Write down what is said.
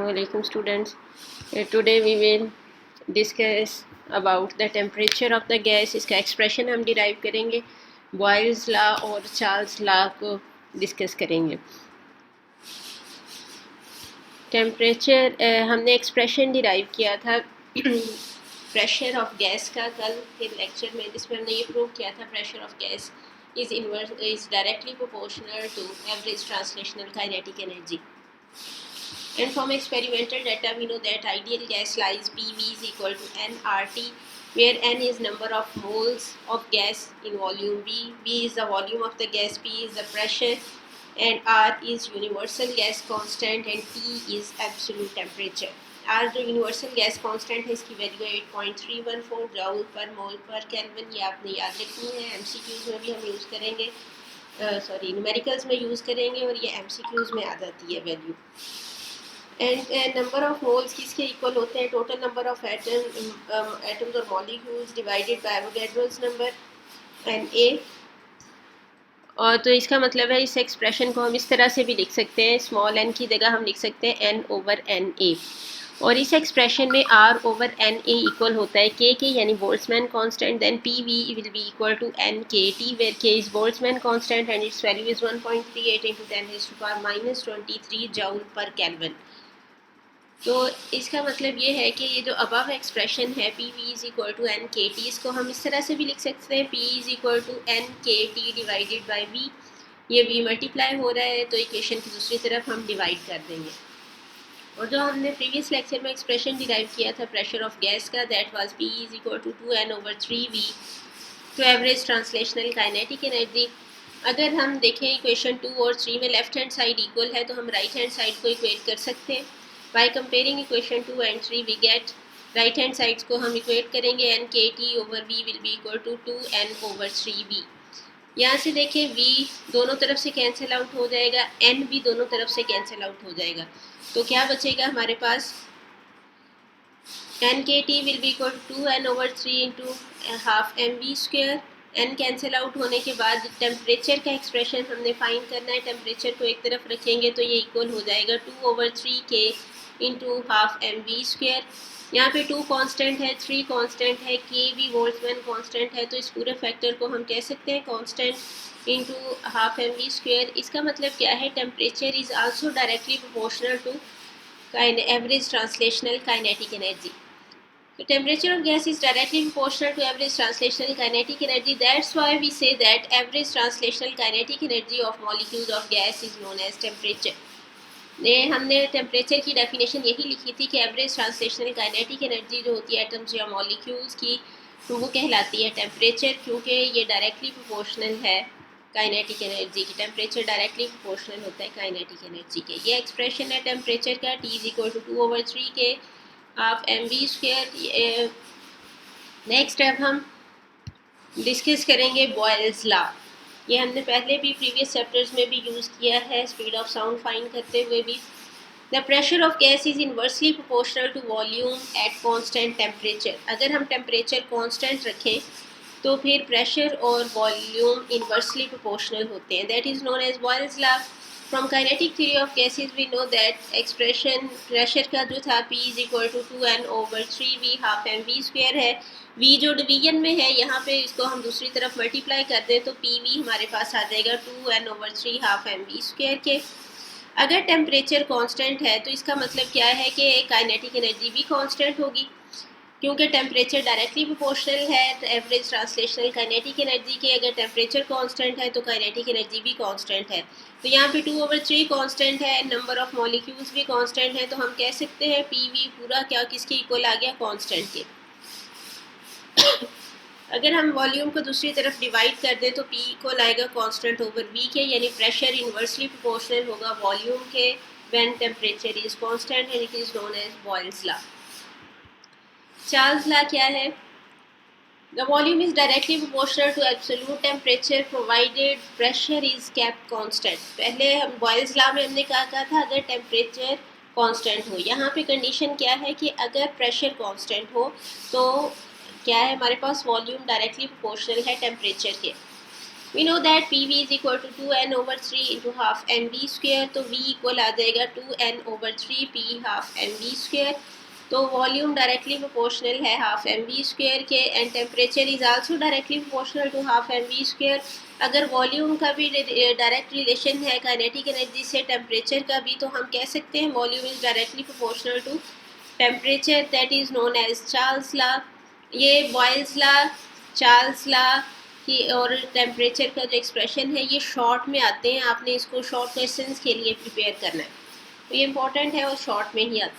Assalamualaikum students. Today we will discuss about the temperature of the gas. इसका expression हम derive करेंगे, Boyle's law और Charles law को discuss करेंगे। Temperature हमने एक्सप्रेशन डिराइव किया था प्रेशर ऑफ गैस का कल के लेक्चर में, जिसमें हमने ये प्रूव किया था pressure of gas is directly proportional to average translational kinetic energy. And from experimental data, we know that ideal gas lies PV is equal to nRT, where n is number of moles of gas in volume V is the volume of the gas, P is the pressure, and R is universal gas constant, and T is absolute temperature. R जो universal gas constant है, इसकी value है 8.314 joule पर मोल पर kelvin. ये आपने याद रखनी है, MCQs में भी हम यूज़ करेंगे, न्यूमेरिकल्स में यूज़ करेंगे, और ये MCQs में आ जाती है value. And number of moles किसके इक्वल होते हैं? टोटल नंबर ऑफ एटम्स और molecules divided by Avogadro's number N A. और तो इसका मतलब है इस एक्सप्रेशन को हम इस तरह से भी लिख सकते हैं, स्मॉल एन की जगह हम लिख सकते हैं एन ओवर एन ए। और इस एक्सप्रेशन में R over N A equal होता है के यानी Boltzmann constant, then P V will be equal to N k T, where k is Boltzmann constant and its value is 1.38 into 10⁻⁻23 joule per kelvin. तो इसका मतलब ये है कि ये जो अबव एक्सप्रेशन है P V is equal to N k T, इसको हम इस तरह से भी लिख सकते हैं, P is equal to N k T divided by we. ये वी मल्टीप्लाई हो रहा है तो इक्वेशन की दूसरी तरफ हम डिवाइड कर देंगे। और जो हमने प्रीवियस लेक्चर में एक्सप्रेशन डिराइव किया था प्रेशर ऑफ गैस का, that was P is equal to 2n/3v to average translational kinetic energy. अगर हम देखें इक्वेशन 2 और 3 में लेफ्ट हैंड साइड इक्वल है, तो हम राइट हैंड साइड को इक्वेट कर सकते हैं। By comparing equation 2 and 3, we get right hand sides को हम इक्वेट करेंगे, n k t over v will be equal to 2n/3v। यहाँ से देखें v दोनों तरफ से कैंसिल आउट हो जाएगा, n भी दोनों तरफ से कैंसिल आउट हो जाएगा, तो क्या बचेगा हमारे पास? n k t will be equal to 2n/3 into half mv square। n cancel out होने के बाद टेम्परेचर का एक्सप्रेशन हमने फाइंड करना है, टेम्परेचर को एक तरफ रखेंगे तो ये इक्वल हो जाएगा 2/3k into half m v square. यहाँ पे 2 कांस्टेंट है, 3 कांस्टेंट है, के भी बोल्ट्जमैन कांस्टेंट है, तो इस पूरे फैक्टर को हम कह सकते हैं constant into half m v square. इसका मतलब क्या है? Temperature is also directly proportional to average translational kinetic energy. The temperature of gas is directly proportional to average translational kinetic energy. That's why we say that average translational kinetic energy of molecules of gas is known as temperature. हमने temperature की definition यही लिखी थी कि average translational kinetic energy जो होती है atoms या मॉलिक्यूल्स की, तो वो कहलाती है टेम्परेचर, क्योंकि ये डायरेक्टली प्रोपोर्शनल है काइनेटिक एनर्जी की। टेम्परेचर डायरेक्टली प्रोपोर्शनल होता है काइनेटिक एनर्जी के। ये एक्सप्रेशन है टेम्परेचर का, T is equal to 2/3k half m v square. Next अब हम डिस्कस करेंगे बॉयल्स लॉ। ये हमने पहले भी प्रीवियस चैप्टर्स में भी यूज़ किया है, स्पीड ऑफ साउंड फाइंड करते हुए भी। The pressure of gas is inversely proportional to volume at constant temperature. अगर हम टेम्परेचर कांस्टेंट रखें तो फिर प्रेशर और वॉल्यूम इन्वर्सली प्रोपोर्शनल होते हैं, that is known as Boyle's law. From kinetic theory of gases we know that expression pressure का जो था P is equal to 2n/3v half m v square है। v जो डिवीजन में है, यहाँ पे इसको हम दूसरी तरफ मल्टीप्लाई कर दें तो पी वी हमारे पास आ जाएगा 2n/3 half m v square के। अगर टेम्परेचर कांस्टेंट है तो इसका मतलब क्या है कि काइनेटिक एनर्जी भी कांस्टेंट होगी, क्योंकि टेम्परेचर डायरेक्टली प्रोपोर्शनल है एवरेज ट्रांसलेशनल काइनेटिक एनर्जी के। अगर टेम्परेचर कांस्टेंट है तो काइनेटिक एनर्जी भी कांस्टेंट है। तो यहाँ पे 2/3 कांस्टेंट है, नंबर ऑफ मॉलिक्यूल्स भी कांस्टेंट है, तो हम कह सकते हैं पी वी पूरा क्या किसके इक्वल आ गया? कांस्टेंट के। अगर हम वॉल्यूम को दूसरी तरफ डिवाइड कर दें तो P इक्वल आएगा कांस्टेंट ओवर V के, यानी प्रेशर इन्वर्सली प्रोपोर्शनल होगा वॉल्यूम के when temperature is constant, and it is known as Boyle's law. Charles law क्या है? The volume is directly proportional to absolute temperature provided pressure is kept constant. पहले हम Boyle's law में हमने कहा था अगर टेम्परेचर कांस्टेंट हो। यहाँ पे कंडीशन क्या है कि अगर प्रेशर कांस्टेंट हो तो क्या है हमारे पास? वॉल्यूम डायरेक्टली प्रोपोर्शनल है टेम्परेचर के। We know that P V is equal to 2n/3 into half m v square, तो वी इक्वल आ जाएगा 2n/3 P half m v square. तो वॉल्यूम डायरेक्टली प्रोपोर्शनल है हाफ एम वी स्क्वेयर के, and temperature is also directly proportional to half m v square. अगर volume का भी direct relation है काइनेटिक एनर्जी से टेम्परेचर का भी, तो हम कह सकते हैं volume is directly proportional to temperature, that is known as Charles law. ये बॉयल्स लॉ, चार्ल्स लॉ की और टेम्परेचर का जो एक्सप्रेशन है ये शॉर्ट में आते हैं, आपने इसको शॉर्ट क्वेश्चंस के लिए प्रिपेयर करना है, तो ये इंपॉर्टेंट है और शॉर्ट में ही आता है।